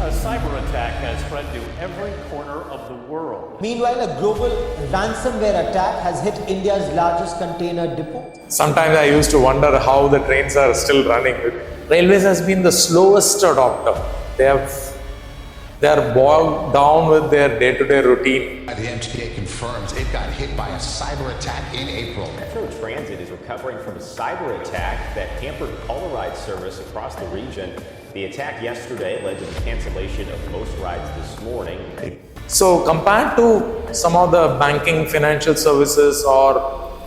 A cyber attack has spread to every corner of the world. Meanwhile, a global ransomware attack has hit India's largest container depot. Sometimes I used to wonder how the trains are still running. Railways has been the slowest adopter. They are bogged down with their day-to-day routine. The MTA confirms it got hit by a cyber attack in April. Metro Transit is recovering from a cyber attack that hampered caller ride service across the region. The attack yesterday led to the cancellation of most rides this morning. So compared to some of the banking, financial services or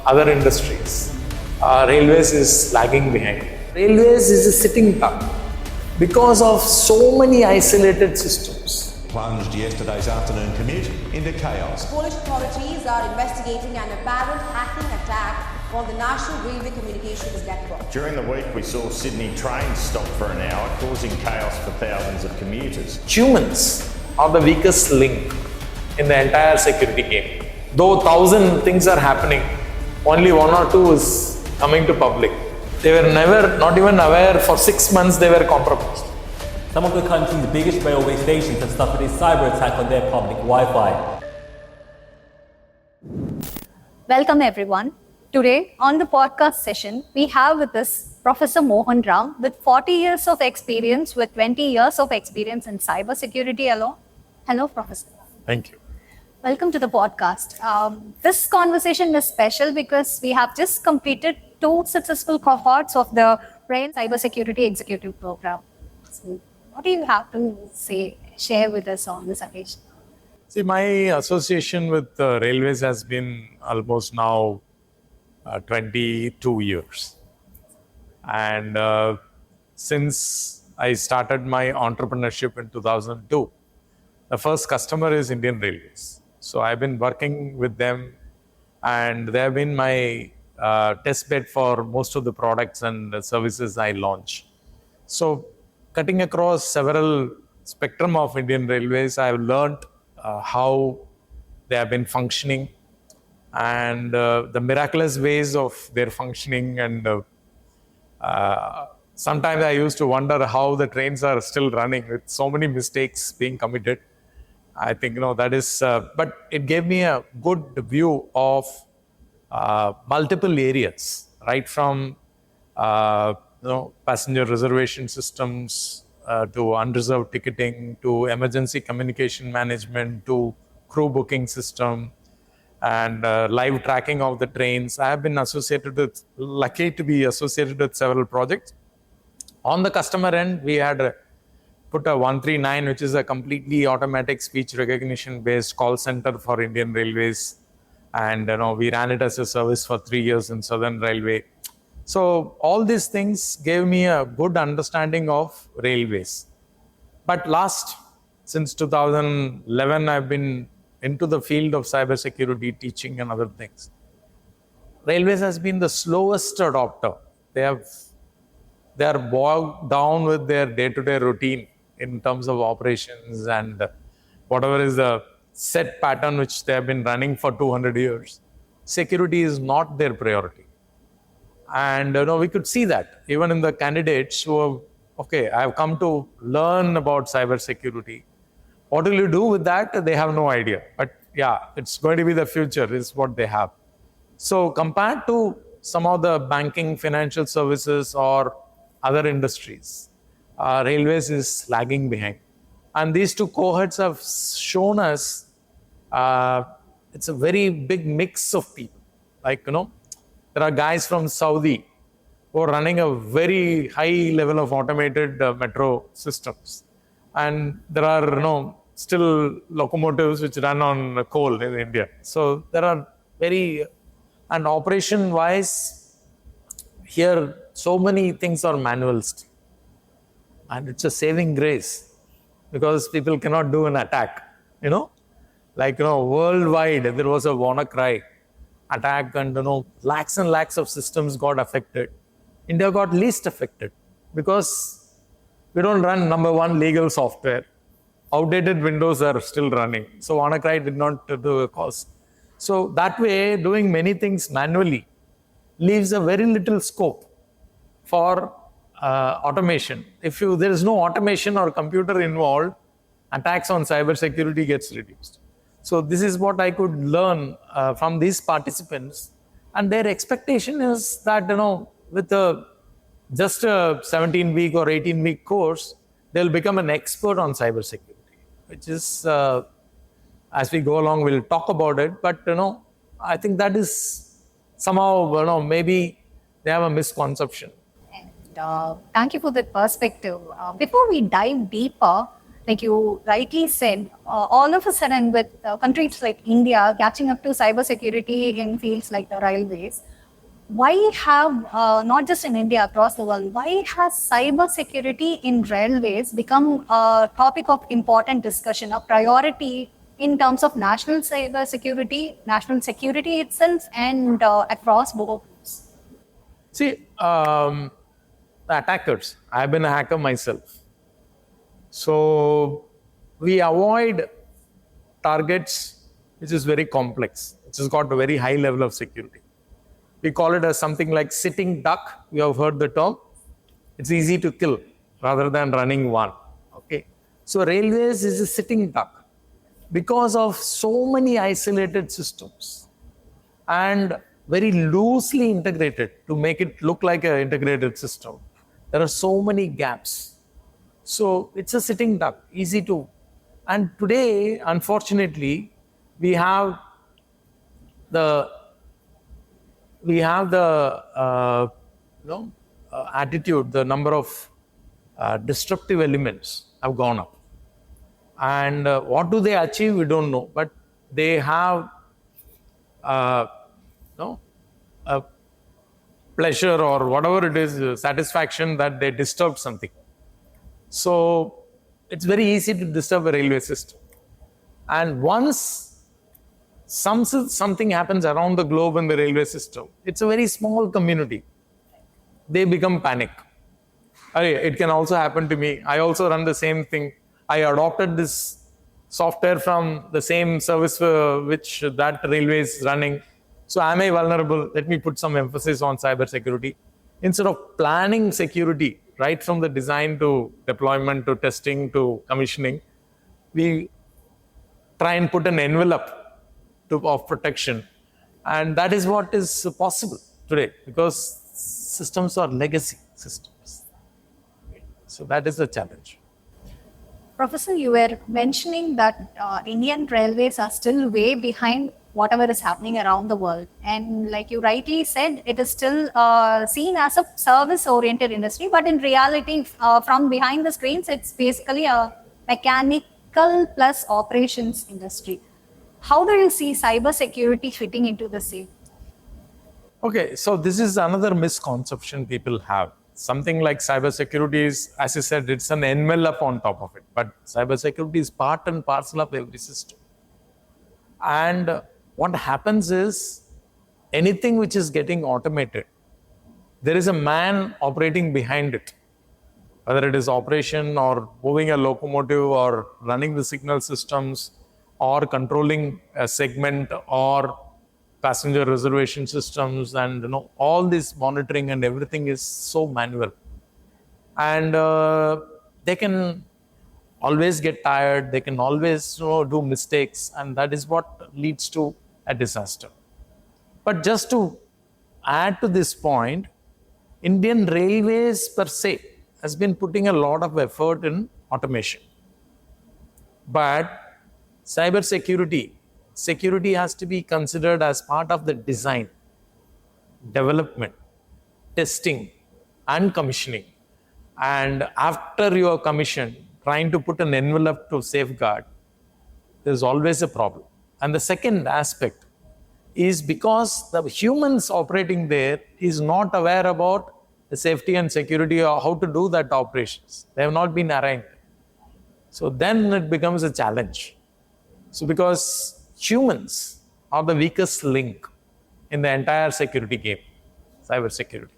other industries, railways is lagging behind. Railways is a sitting duck because of so many isolated systems. Plunged yesterday's afternoon commute into chaos. Polish authorities are investigating an apparent hacking attack on the National Railway Communications Network. During the week, we saw Sydney trains stop for an hour, causing chaos for thousands of commuters. Humans are the weakest link in the entire security game. Though 1,000 things are happening, only 1 or 2 is coming to public. They were not even aware. For 6 months they were compromised. Some of the country's biggest railway stations have suffered a cyber attack on their public Wi-Fi. Welcome everyone. Today on the podcast session, we have with us Professor Mohan Ram with 40 years of experience with 20 years of experience in cybersecurity alone. Hello, Professor. Thank you. Welcome to the podcast. This conversation is special because we have just completed 2 successful cohorts of the Rail Cybersecurity Executive Program. So, what do you have to share with us on this occasion? See, my association with railways has been almost now 22 years. And since I started my entrepreneurship in 2002, the first customer is Indian Railways. So I've been working with them, and they have been my test bed for most of the products and services I launch. So cutting across several spectrum of Indian Railways, I've learned how they have been functioning and the miraculous ways of their functioning. And sometimes I used to wonder how the trains are still running with so many mistakes being committed. I think, that is, but it gave me a good view of multiple areas, right from, passenger reservation systems to unreserved ticketing, to emergency communication management, to crew booking system, and live tracking of the trains. I have been lucky to be associated with several projects. On the customer end, we had put a 139, which is a completely automatic speech recognition based call center for Indian Railways. And we ran it as a service for 3 years in Southern Railway. So all these things gave me a good understanding of railways. But since 2011, I've been into the field of cybersecurity, teaching and other things. Railways has been the slowest adopter. They are bogged down with their day-to-day routine in terms of operations and whatever is the set pattern which they have been running for 200 years. Security is not their priority. And we could see that even in the candidates who I have come to learn about cybersecurity. What will you do with that? They have no idea. But yeah, it's going to be the future is what they have. So compared to some of the banking, financial services or other industries, railways is lagging behind. And these 2 cohorts have shown us it's a very big mix of people. There are guys from Saudi who are running a very high level of automated metro systems. And there are, still locomotives which run on coal in India. So there are and operation-wise, here so many things are manual still. And it's a saving grace because people cannot do an attack, worldwide there was a WannaCry attack and, lakhs and lakhs of systems got affected. India got least affected because we don't run number one legal software. Outdated Windows are still running. So WannaCry did not do a cause. So that way, doing many things manually leaves a very little scope for automation. If there is no automation or computer involved, attacks on cybersecurity gets reduced. So this is what I could learn from these participants, and their expectation is that with just a 17-week or 18-week course, they'll become an expert on cybersecurity, which is as we go along, we'll talk about it. But I think that is somehow maybe they have a misconception. And thank you for that perspective. Before we dive deeper, like you rightly said, all of a sudden with countries like India catching up to cybersecurity in fields like the railways, why have, not just in India, across the world, why has cybersecurity in railways become a topic of important discussion, a priority in terms of national cybersecurity, national security itself, and across borders? See, the attackers, I've been a hacker myself. So we avoid targets which is very complex, which has got a very high level of security. We call it as something like sitting duck. You have heard the term. It's easy to kill rather than running one. Okay. So railways is a sitting duck because of so many isolated systems and very loosely integrated to make it look like an integrated system. There are so many gaps. So it's a sitting duck, easy to. And today, unfortunately, we have the attitude, the number of disruptive elements have gone up. And what do they achieve? We don't know. But they have a pleasure or whatever it is, satisfaction that they disturb something. So it's very easy to disturb a railway system. And once something happens around the globe in the railway system, it's a very small community. They become panic. It can also happen to me. I also run the same thing. I adopted this software from the same service which that railway is running. So am I vulnerable? Let me put some emphasis on cybersecurity. Instead of planning security, right from the design to deployment to testing to commissioning, we try and put an envelope of protection. And that is what is possible today because systems are legacy systems. So that is the challenge. Professor, you were mentioning that Indian railways are still way behind whatever is happening around the world. And like you rightly said, it is still seen as a service-oriented industry, but in reality, from behind the screens, it's basically a mechanical plus operations industry. How do you see cybersecurity fitting into the same? Okay, so this is another misconception people have. Something like cybersecurity is, as I said, it's an envelope on top of it. But cybersecurity is part and parcel of every system. And what happens is, anything which is getting automated, there is a man operating behind it. Whether it is operation or moving a locomotive or running the signal systems or controlling a segment or passenger reservation systems, and all this monitoring and everything is so manual. And they can always get tired, they can always do mistakes, and that is what leads to a disaster. But just to add to this point, Indian Railways per se has been putting a lot of effort in automation. But cybersecurity, security has to be considered as part of the design, development, testing, and commissioning. And after you are commissioned, trying to put an envelope to safeguard, there's always a problem. And the second aspect is because the humans operating there is not aware about the safety and security or how to do that operations. They have not been arraigned. So then it becomes a challenge. So because humans are the weakest link in the entire security game, cyber security.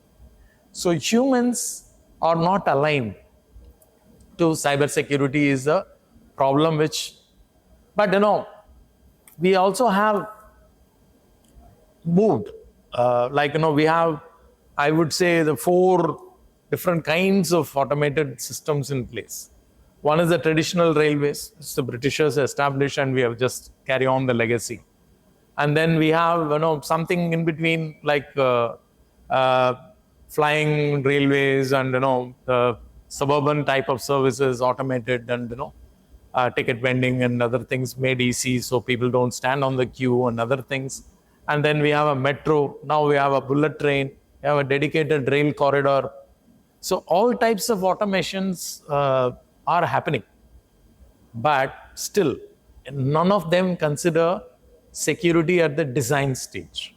So humans are not aligned to cybersecurity is a problem which, but we also have moved, we have, I would say, the 4 different kinds of automated systems in place. One is the traditional railways, which the Britishers established, and we have just carry on the legacy. And then we have something in between, like flying railways and the suburban type of services, automated, and ticket vending and other things made easy, so people don't stand on the queue and other things. And then we have a metro. Now we have a bullet train. We have a dedicated rail corridor. So all types of automations are happening, but still none of them consider security at the design stage,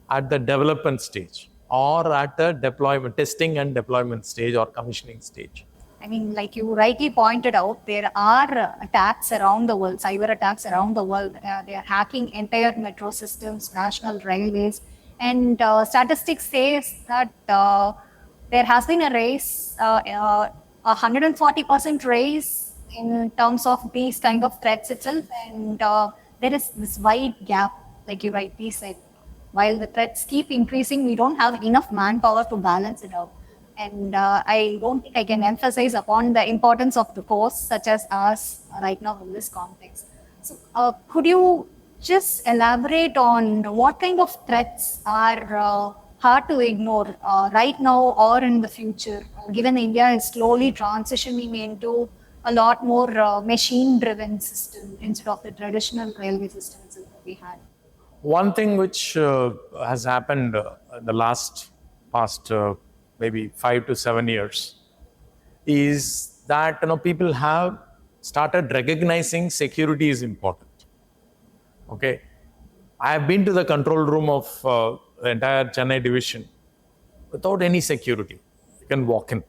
at the development stage, or at the deployment, testing and deployment stage, or commissioning stage. I mean, like you rightly pointed out, there are attacks around the world, cyber attacks around the world. They are hacking entire metro systems, national railways, and statistics says that there has been a raise, 140% raise in terms of these kind of threats itself, and there is this wide gap, like you rightly said. While the threats keep increasing, we don't have enough manpower to balance it out. And I don't think I can emphasize upon the importance of the course such as ours right now in this context. So could you just elaborate on what kind of threats are hard to ignore right now or in the future, given India is slowly transitioning into a lot more machine-driven system instead of the traditional railway systems that we had? One thing which has happened in the past maybe 5 to 7 years is that people have started recognizing security is important. Okay, I have been to the control room of the entire Chennai division without any security. You can walk in.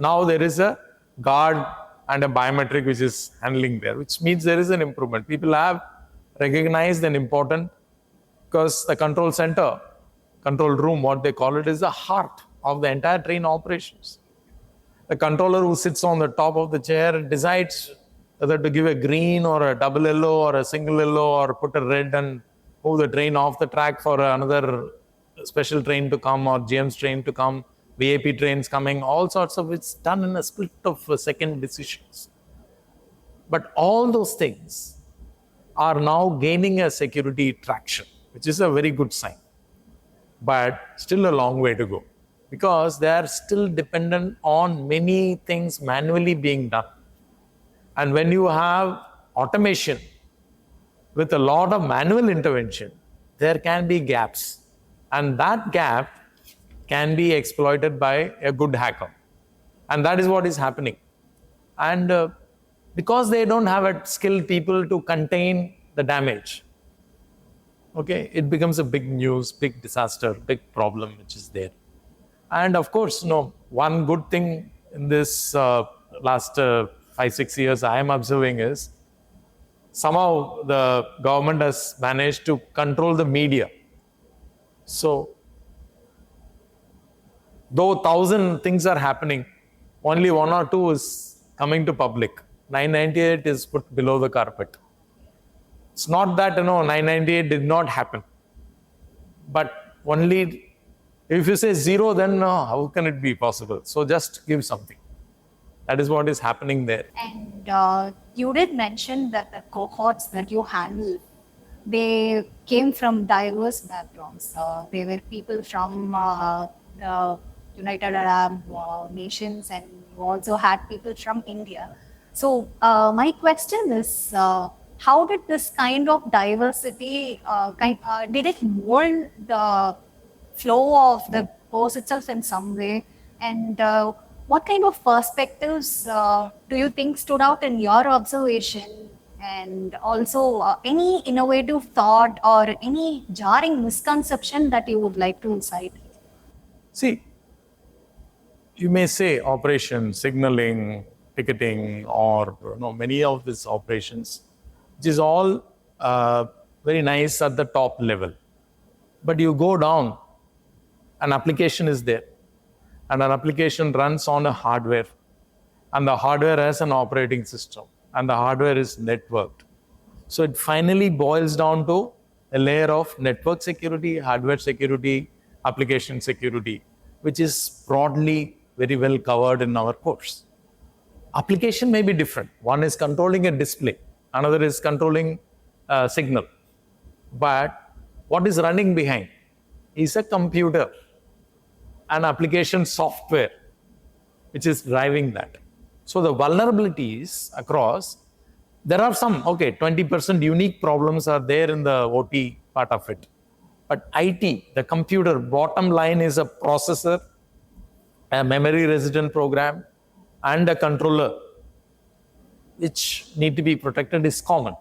Now there is a guard and a biometric which is handling there, which means there is an improvement. People have recognized an important, because the control center, control room, what they call it, is the heart of the entire train operations. The controller who sits on the top of the chair decides whether to give a green or a double yellow or a single yellow or put a red and move the train off the track for another special train to come, or GM's train to come, VIP trains coming, all sorts of it's done in a split of a second decisions. But all those things are now gaining a security traction, which is a very good sign. But still a long way to go, because they are still dependent on many things manually being done. And when you have automation with a lot of manual intervention, there can be gaps. And that gap can be exploited by a good hacker. And that is what is happening. And because they don't have a skilled people to contain the damage, okay, it becomes a big news, big disaster, big problem which is there. And of course, one good thing in this last 5-6 years I am observing is somehow the government has managed to control the media. So, though 1,000 things are happening, only 1 or 2 is coming to public. 998 is put below the carpet. It's not that 998 did not happen, but only if you say 0, then how can it be possible? So just give something. That is what is happening there. And you did mention that the cohorts that you handle, they came from diverse backgrounds. They were people from the United Arab nations, and you also had people from India. So my question is, how did this kind of diversity, did it mold the flow of the course itself in some way? And what kind of perspectives do you think stood out in your observation? And also any innovative thought or any jarring misconception that you would like to cite? See, you may say operation, signaling, ticketing, or many of these operations, which is all very nice at the top level. But you go down, an application is there, and an application runs on a hardware, and the hardware has an operating system, and the hardware is networked. So it finally boils down to a layer of network security, hardware security, application security, which is broadly very well covered in our course. Application may be different. One is controlling a display, another is controlling a signal. But what is running behind is a computer, an application software, which is driving that. So the vulnerabilities across, there are some, 20% unique problems are there in the OT part of it. But IT, the computer, bottom line is a processor, a memory resident program, and a controller, which need to be protected, is common.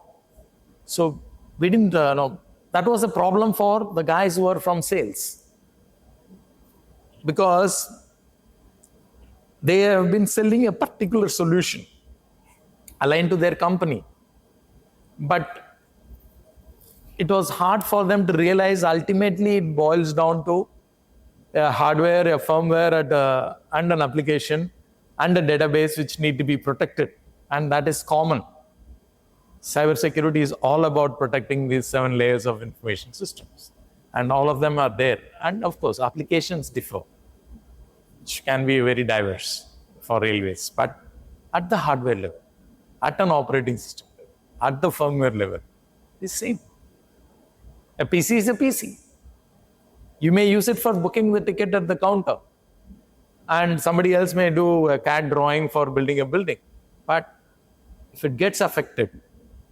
So we didn't know. That was a problem for the guys who were from sales, because they have been selling a particular solution aligned to their company. But it was hard for them to realize ultimately it boils down to a hardware, a firmware, and an application and a database which need to be protected. And that is common. Cybersecurity is all about protecting these 7 layers of information systems. And all of them are there. And of course, applications differ, which can be very diverse for railways. But at the hardware level, at an operating system level, at the firmware level, it's the same. A PC is a PC. You may use it for booking the ticket at the counter, and somebody else may do a CAD drawing for building a building. But if it gets affected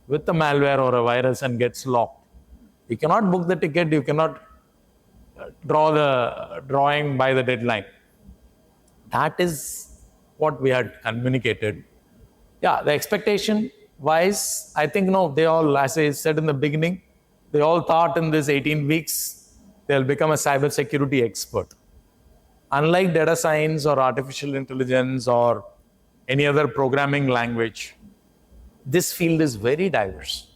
with a malware or a virus and gets locked, you cannot book the ticket, you cannot draw the drawing by the deadline. That is what we had communicated. Yeah, the expectation wise, I think, they all, as I said in the beginning, they all thought in this 18 weeks, they'll become a cybersecurity expert. Unlike data science or artificial intelligence or any other programming language, this field is very diverse.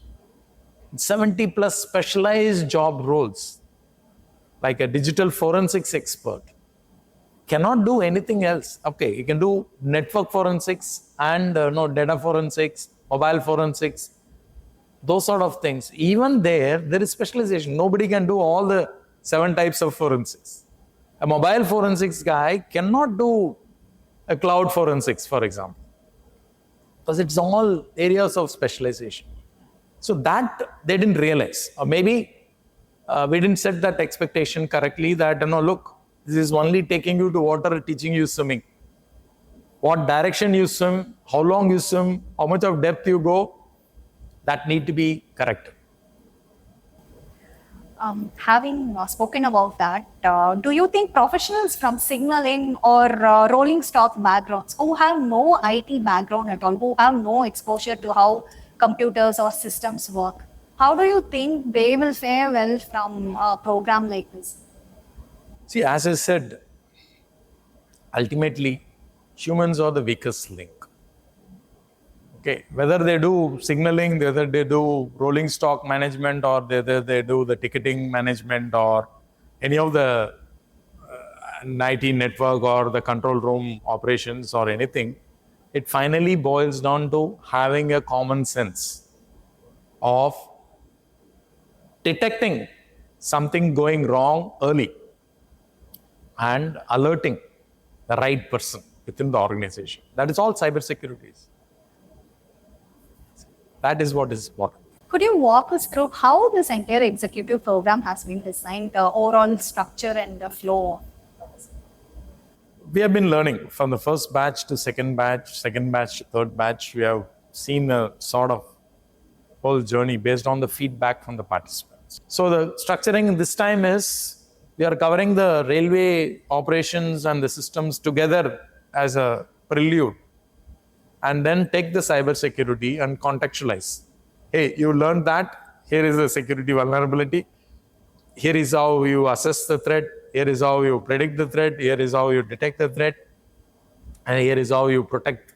70 plus specialized job roles, like a digital forensics expert, cannot do anything else. Okay, you can do network forensics and data forensics, mobile forensics, those sort of things. Even there is specialization. Nobody can do all the 7 types of forensics. A mobile forensics guy cannot do a cloud forensics, for example, because it's all areas of specialization. So that they didn't realize, or maybe we didn't set that expectation correctly, that, look, this is only taking you to water, teaching you swimming. What direction you swim, how long you swim, how much of depth you go, that need to be corrected. Having spoken about that, do you think professionals from signaling or rolling stock backgrounds who have no IT background at all, who have no exposure to how computers or systems work, how do you think they will fare well from a program like this? See, as I said, ultimately, humans are the weakest link. Okay, whether they do signaling, whether they do rolling stock management, or whether they do the ticketing management, or any of the IT network or the control room operations or anything, it finally boils down to having a common sense of detecting something going wrong early and alerting the right person within the organization. That is all cybersecurity is. That is what is important. Could you walk us through how this entire executive program has been designed, the overall structure and the flow? We have been learning from the first batch to second batch to third batch. We have seen a sort of whole journey based on the feedback from the participants. So the structuring this time is, we are covering the railway operations and the systems together as a prelude, and then take the cybersecurity and contextualize. Hey, you learned that. Here is a security vulnerability. Here is how you assess the threat. Here is how you predict the threat. Here is how you detect the threat. And here is how you protect.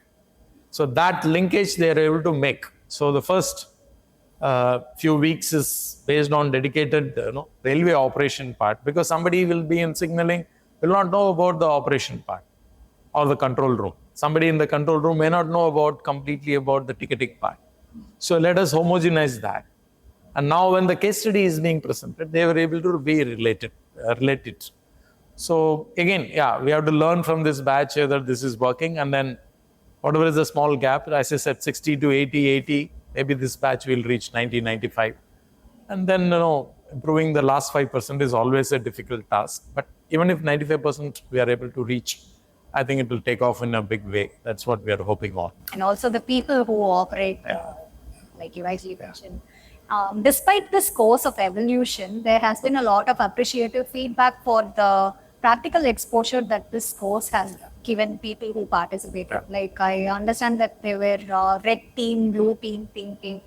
So that linkage they are able to make. So the first few weeks is based on dedicated railway operation part, because somebody will be in signaling, will not know about the operation part or the control room. Somebody in the control room may not know completely about the ticketing part. So let us homogenize that. And now when the case study is being presented, they were able to be related. So again, we have to learn from this batch whether this is working, and then Whatever is the small gap, as I said, 60 to 80, maybe this batch will reach 90, 95. And then, improving the last 5% is always a difficult task. But even if 95% we are able to reach, I think it will take off in a big way. That's what we are hoping on. And also the people who operate, like you rightly mentioned. Despite this course of evolution, there has been a lot of appreciative feedback for the practical exposure that this course has given people who participated. Like I understand that there were red team, blue team, pink team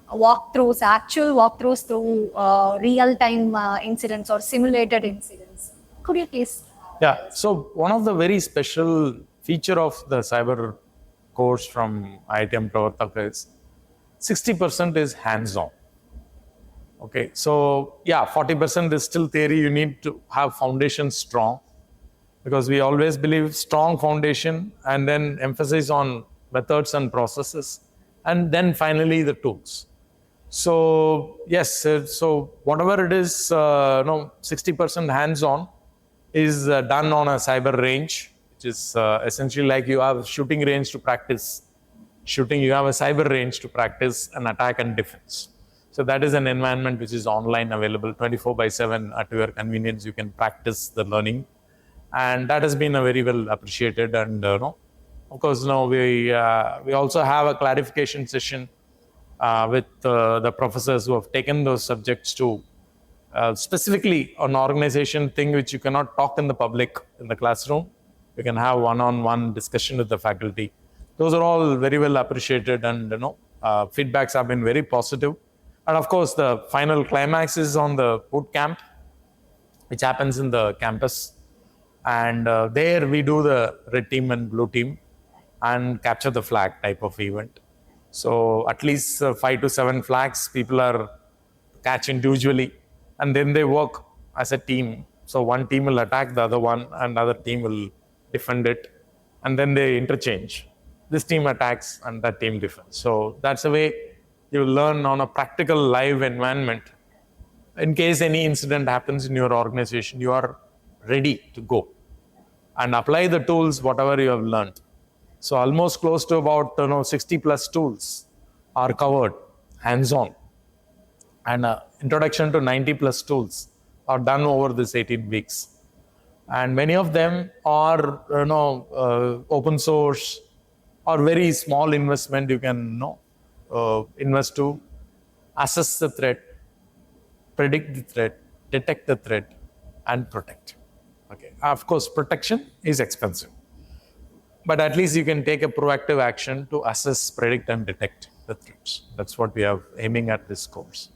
walkthroughs, actual walkthroughs through real-time incidents or simulated incidents. Could you please? Yeah, so one of the very special feature of the cyber course from IITM Pravartak is 60% is hands-on. Okay, so yeah, 40% is still theory. You need to have foundation strong, because we always believe strong foundation and then emphasis on methods and processes, and then finally the tools. So yes, so whatever it is, 60% hands-on is done on a cyber range, which is essentially like you have a shooting range to practice shooting, you have a cyber range to practice an attack and defense. So that is an environment which is online available 24/7 at your convenience. You can practice the learning, and that has been a very well appreciated. And of course, we also have a clarification session with the professors who have taken those subjects to specifically an organization thing which you cannot talk in the public in the classroom. You can have one-on-one discussion with the faculty. Those are all very well appreciated, and feedbacks have been very positive. And of course, the final climax is on the boot camp, which happens in the campus. And there we do the red team and blue team and capture the flag type of event. So at least 5 to 7 flags people are catch individually, and then they work as a team. So one team will attack the other one, and the other team will defend it, and then they interchange. This team attacks and that team defends. So that's the way you learn on a practical live environment. In case any incident happens in your organization, you are ready to go and apply the tools, whatever you have learned. So almost close to about 60 plus tools are covered hands-on, and introduction to 90 plus tools are done over this 18 weeks. And many of them are open source or very small investment. You can invest to assess the threat, predict the threat, detect the threat, and protect. Okay. Of course, protection is expensive, but at least you can take a proactive action to assess, predict, and detect the threats. That's what we are aiming at this course.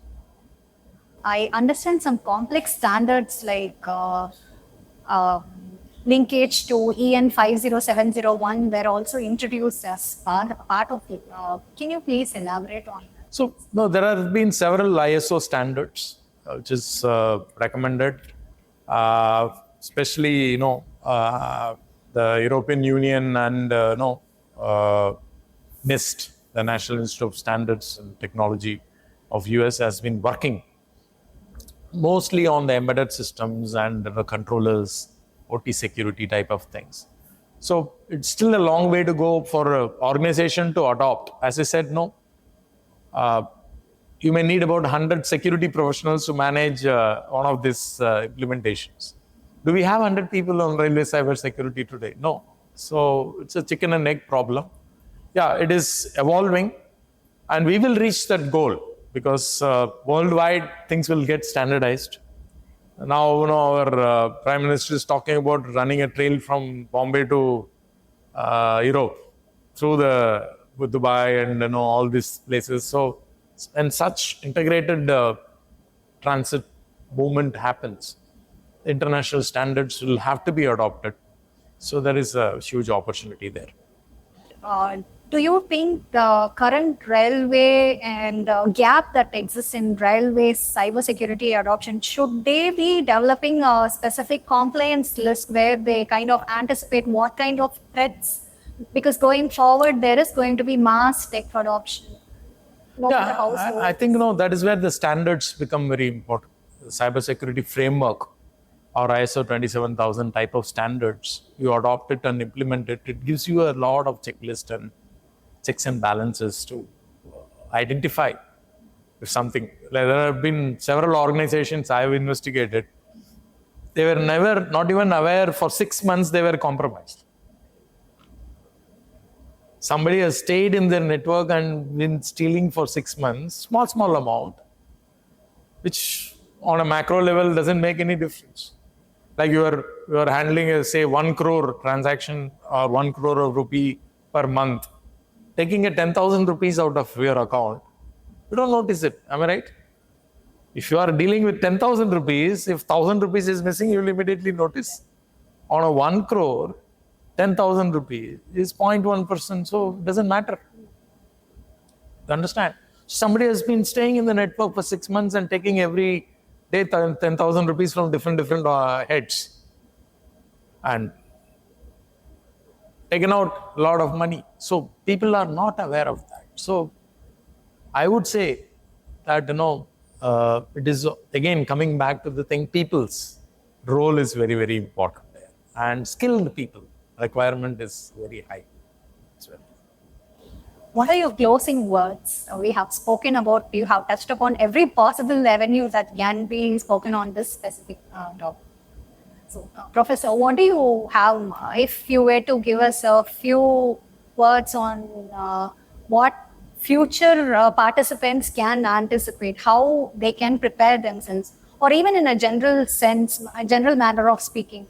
I understand some complex standards like linkage to EN 50701 were also introduced as part of it. Can you please elaborate on that? So, no, there have been several ISO standards which is recommended, especially the European Union and NIST, the National Institute of Standards and Technology of US, has been working mostly on the embedded systems and the controllers, OT security type of things. So it's still a long way to go for an organization to adopt. As I said, you may need about 100 security professionals to manage one of these implementations. Do we have 100 people on railway cybersecurity today? No. So it's a chicken and egg problem. Yeah, it is evolving, and we will reach that goal because worldwide things will get standardized. Now, our Prime Minister is talking about running a trail from Bombay to Europe through Dubai and all these places. So, and such integrated transit movement happens, international standards will have to be adopted. So there is a huge opportunity there. Do you think the current railway and gap that exists in railway cybersecurity adoption, should they be developing a specific compliance list where they kind of anticipate what kind of threats? Because going forward, there is going to be mass tech adoption. I think that is where the standards become very important. The cybersecurity framework or ISO 27000 type of standards, you adopt it and implement it, it gives you a lot of checklists and checks and balances to identify if something. There have been several organizations I have investigated. They were never, not even aware, for 6 months they were compromised. Somebody has stayed in their network and been stealing for 6 months, small amount, which on a macro level doesn't make any difference. Like you are handling say 1 crore transaction or 1 crore of rupee per month, taking a 10,000 rupees out of your account, you don't notice it. Am I right? If you are dealing with 10,000 rupees, if 1,000 rupees is missing, you will immediately notice. On a 1 crore, 10,000 rupees is 0.1%, so it doesn't matter. You understand? Somebody has been staying in the network for 6 months and taking every day 10,000 rupees from different heads and taken out a lot of money. So people are not aware of that. So I would say that, it is again coming back to the thing, people's role is very, very important there. And skilled people requirement is very high as well. What are your closing words? We have spoken about, you have touched upon every possible avenue that can be spoken on this specific topic. So, Professor, what do you have, if you were to give us a few words on what future participants can anticipate, how they can prepare themselves, or even in a general sense, a general manner of speaking?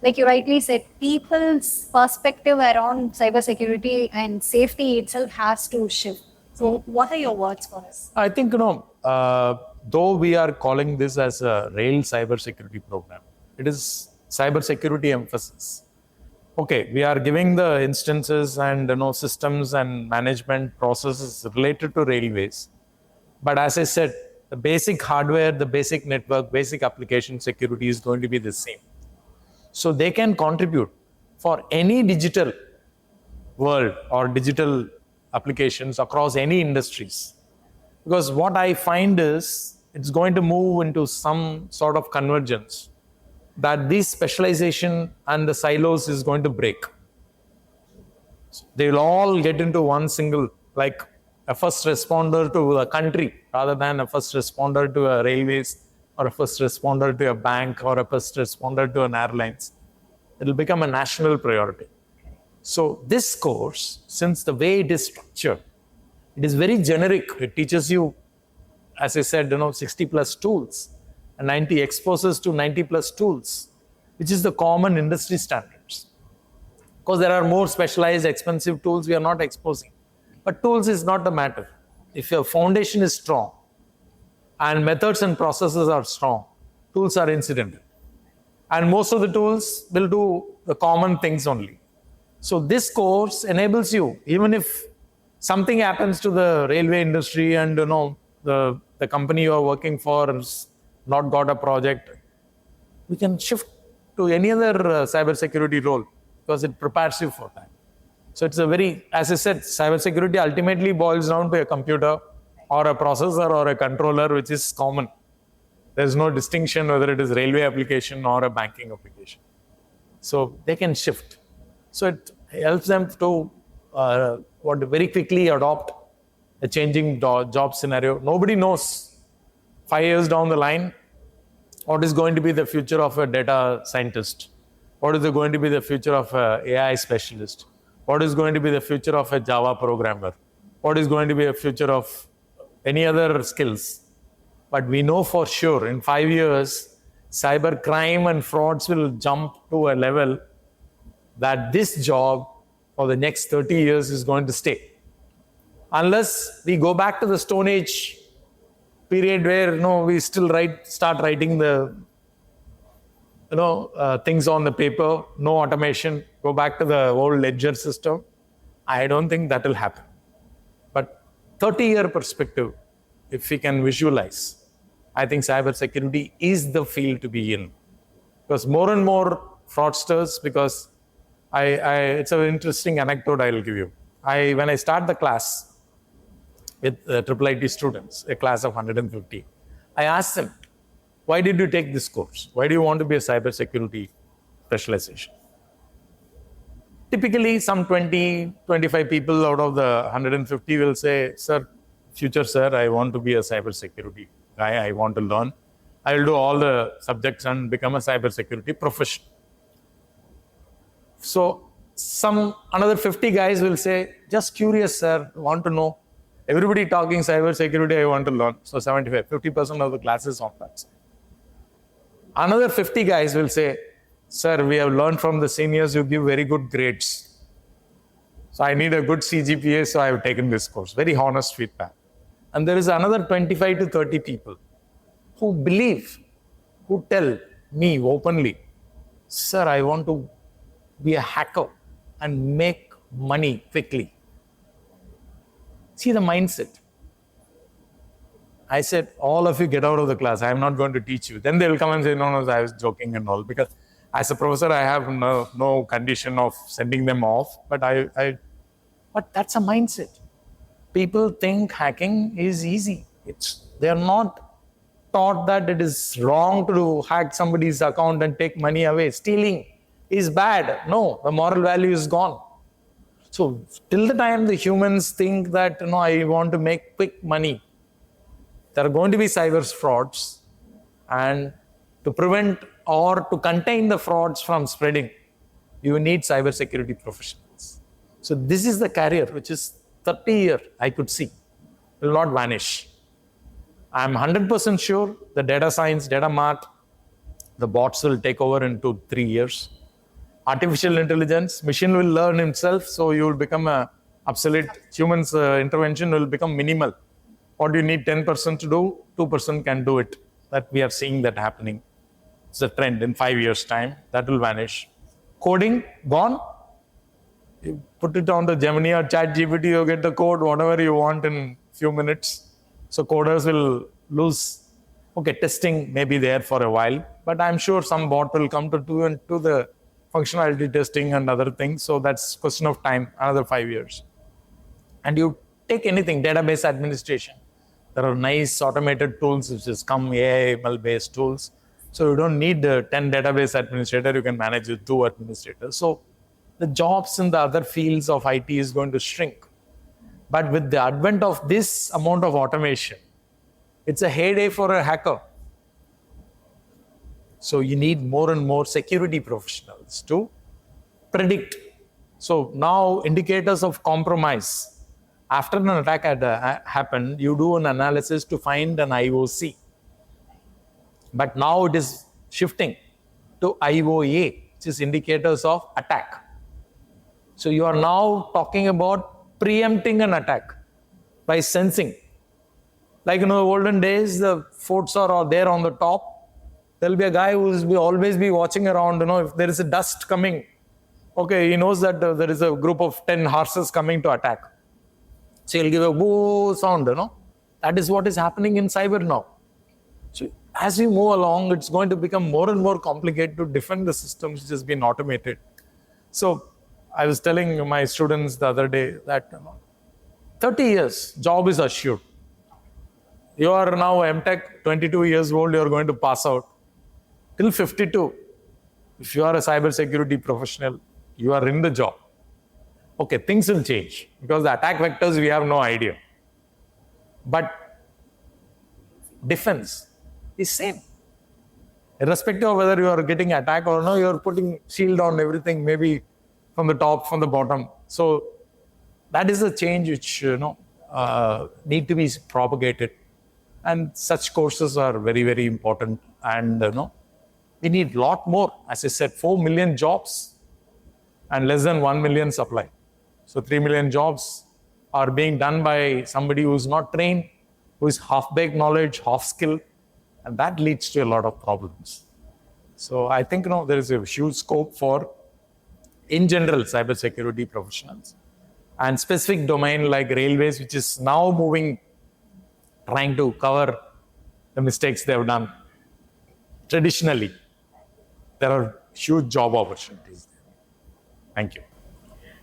Like you rightly said, people's perspective around cybersecurity and safety itself has to shift. So what are your words for us? I think, though we are calling this as a Rail Cybersecurity program, it is cybersecurity emphasis. Okay, we are giving the instances and systems and management processes related to railways. But as I said, the basic hardware, the basic network, basic application security is going to be the same. So they can contribute for any digital world or digital applications across any industries. Because what I find is it's going to move into some sort of convergence, that this specialization and the silos is going to break. They will all get into one single, like a first responder to a country rather than a first responder to a railways or a first responder to a bank or a first responder to an airlines. It will become a national priority. So this course, since the way it is structured, it is very generic. It teaches you, as I said, 60 plus tools and 90 exposes to 90 plus tools, which is the common industry standards. Because there are more specialized, expensive tools we are not exposing. But tools is not the matter. If your foundation is strong and methods and processes are strong, tools are incidental. And most of the tools will do the common things only. So this course enables you, even if something happens to the railway industry and the company you are working for has not got a project, we can shift to any other cybersecurity role because it prepares you for that. So it's a very, as I said, cybersecurity ultimately boils down to a computer or a processor or a controller, which is common. There's no distinction whether it is railway application or a banking application. So they can shift. So it helps them to very quickly adopt a changing job scenario. Nobody knows 5 years down the line what is going to be the future of a data scientist, what is going to be the future of an AI specialist, what is going to be the future of a Java programmer, what is going to be the future of any other skills. But we know for sure in 5 years, cyber crime and frauds will jump to a level that this job for the next 30 years is going to stay. Unless we go back to the Stone Age period where we still start writing the things on the paper, no automation, go back to the old ledger system. I don't think that will happen. But 30-year perspective, if we can visualize, I think cybersecurity is the field to be in. Because more and more fraudsters, because it's an interesting anecdote I will give you. When I start the class with IIIT students, a class of 150, I asked them, why did you take this course? Why do you want to be a cybersecurity specialization? Typically, some 20, 25 people out of the 150 will say, sir, future sir, I want to be a cybersecurity guy. I want to learn. I will do all the subjects and become a cybersecurity professional. So another 50 guys will say, just curious, sir, want to know. Everybody talking cybersecurity, I want to learn. So 50% of the class is on that side. Another 50 guys will say, sir, we have learned from the seniors, you give very good grades. So I need a good CGPA, so I have taken this course. Very honest feedback. And there is another 25 to 30 people who believe, who tell me openly, sir, I want to be a hacker and make money quickly. See the mindset. I said, all of you get out of the class. I am not going to teach you. Then they will come and say, no, I was joking and all. Because as a professor, I have no condition of sending them off. But but that's a mindset. People think hacking is easy. They are not taught that it is wrong to hack somebody's account and take money away. Stealing is bad. No, the moral value is gone. So till the time the humans think that, I want to make quick money, there are going to be cyber frauds, and to prevent or to contain the frauds from spreading, you need cybersecurity professionals. So this is the career which is 30 years, I could see, will not vanish. I'm 100% sure the data science, data math, the bots will take over in 2-3 years. Artificial intelligence, machine will learn himself, so you will become obsolete. Humans' intervention will become minimal. What you need 10% to do, 2% can do it. That we are seeing that happening. It's a trend. In 5 years' time, that will vanish. Coding, gone. You put it on the Gemini or ChatGPT, you get the code, whatever you want in few minutes. So coders will lose. Okay, testing may be there for a while, but I'm sure some bot will come to do the functionality testing and other things. So that's question of time, another 5 years. And you take anything, database administration. There are nice automated tools which has come, AI, ML based tools. So you don't need 10 database administrator, you can manage with 2 administrators. So the jobs in the other fields of IT is going to shrink. But with the advent of this amount of automation, it's a heyday for a hacker. So you need more and more security professionals to predict. So now indicators of compromise. After an attack had happened, you do an analysis to find an IOC. But now it is shifting to IOA, which is indicators of attack. So you are now talking about preempting an attack by sensing. Like in the olden days, the forts are all there on the top. There will be a guy who will always be watching around, if there is a dust coming. Okay, he knows that there is a group of 10 horses coming to attack. So he'll give a boo sound, That is what is happening in cyber now. So as we move along, it's going to become more and more complicated to defend the systems which has been automated. So I was telling my students the other day that 30 years, job is assured. You are now MTech, 22 years old, you are going to pass out. Till 52, if you are a cybersecurity professional, you are in the job. Okay, things will change because the attack vectors, we have no idea. But defense is same. Irrespective of whether you are getting attacked or no, you are putting shield on everything, maybe from the top, from the bottom. So that is a change which need to be propagated. And such courses are very, very important. And we need a lot more. As I said, 4 million jobs and less than 1 million supply. So 3 million jobs are being done by somebody who is not trained, who is half-baked knowledge, half-skill, and that leads to a lot of problems. So I think there is a huge scope for, in general, cybersecurity professionals. And specific domain like railways, which is now moving, trying to cover the mistakes they have done. Traditionally, there are huge job opportunities. Thank you.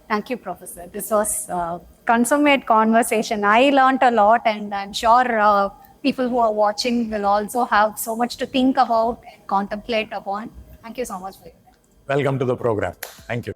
Thank you, Professor. This was a consummate conversation. I learned a lot, and I'm sure people who are watching will also have so much to think about and contemplate upon. Thank you so much for your time. Welcome to the program. Thank you.